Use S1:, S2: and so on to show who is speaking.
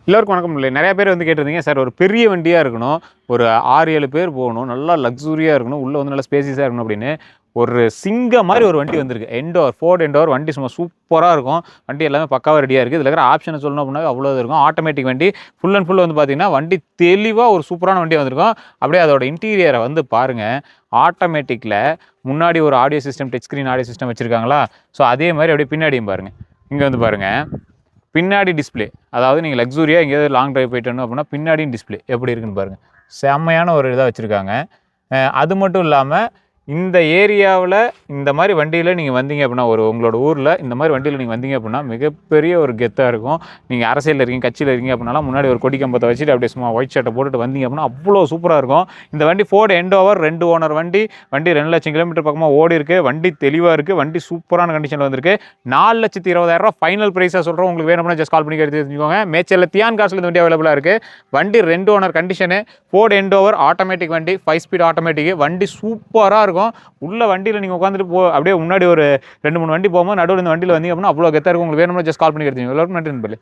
S1: எல்லோருக்கும் வணக்கம் இல்லை. நிறைய பேர் வந்து கேட்டிருந்தீங்க, சார் ஒரு பெரிய வண்டியாக இருக்கணும், ஒரு 6-7 பேர் போகணும், நல்லா லக்ஸூரியாக இருக்கணும், உள்ளே வந்து நல்லா ஸ்பேசியஸாக இருக்கணும் அப்படின்னு ஒரு சிங்கம் மாதிரி ஒரு வண்டி வந்திருக்கு. எண்டோர், ஃபோர்ட் எண்டோர் வண்டி சும்மா சூப்பராக இருக்கும். வண்டி எல்லாமே பக்காவாக ரெடியாக இருக்குது. இதில் இருக்கிற ஆப்ஷனை சொல்லணும் அப்படின்னா அவ்வளோ இருக்கும். ஆட்டோமேட்டிக் வண்டி ஃபுல் அண்ட் ஃபுல் வந்து பார்த்தீங்கன்னா வண்டி தெளிவாக ஒரு சூப்பரான வண்டி வந்திருக்கும். அப்படியே அதோட இன்டீரியரை வந்து பாருங்கள். ஆட்டோமேட்டிக்கில் முன்னாடி ஒரு audio system, touch screen audio system வச்சுருக்காங்களா? ஸோ அதே மாதிரி அப்படியே பின்னாடியும் பாருங்கள். இங்கே வந்து பாருங்கள், பின்னாடி டிஸ்பிளே, அதாவது நீங்கள் லக்ஸூரியாக எங்கேயாவது லாங் ட்ரைவ் போயிட்டு வரணும் அப்படின்னா பின்னாடியும் டிஸ்பிளே எப்படி இருக்குன்னு பாருங்கள். செம்மையான ஒரு இதாக வச்சுருக்காங்க. அது மட்டும் இல்லாமல் இந்த ஏரியாவில் இந்த மாதிரி வண்டியில் நீங்கள் வந்தீங்க அப்படின்னா, உங்களோட ஊரில் இந்த மாதிரி வண்டியில் நீங்கள் வந்தீங்க அப்படின்னா மிகப்பெரிய ஒரு கெத்தாக இருக்கும். நீங்கள் அரசியலில் இருக்கீங்க, கட்சியில் இருக்கீங்க அப்படின்னாலும் முன்னாடி ஒரு கொடி கம்பத்தை வச்சுட்டு அப்படியே சும்மா ஒயிட் ஷர்ட்டை போட்டுட்டு வந்தீங்க அப்படின்னா அவ்வளோ சூப்பராக இருக்கும். இந்த வண்டி ஃபோர்டு எண்டோவர் 2 ஓனர் வண்டி 2 லட்சம் கிலோமீட்டர் பக்கமாக ஓடி இருக்குது. வண்டி தெளிவாக இருக்குது. வண்டி சூப்பரான கண்டிஷனில் வந்திருக்கு. 4,20,000 ஃபைனல் ப்ரைஸாக சொல்கிறோம். உங்களுக்கு வேணும்னா ஜஸ்ட் கால் பண்ணி எடுத்து தெரிஞ்சுக்கோங்க. மேச்சலில் தியான் காசில் இந்த வண்டி அவைலபிளாக இருக்குது. வண்டி 2 owner condition, Ford Endeavour automatic வண்டி, 5 ஸ்பீட் ஆட்டோமேட்டிக் வண்டி சூப்பராக இருக்கும். உள்ள வண்டியில் நீங்கள் உட்காந்துட்டு அப்படியே முன்னாடி ஒரு 2-3 வண்டி போகும்போது நடுவில் இந்த வண்டியில் வந்தீங்க அப்படின்னா அவ்வளோ கெத்தாக இருக்கும். உங்களுக்கு வேணும்னா ஜஸ்ட் கால் பண்ணி எடுத்துங்க. எல்லாருக்கும் நன்றி நண்பர்களே.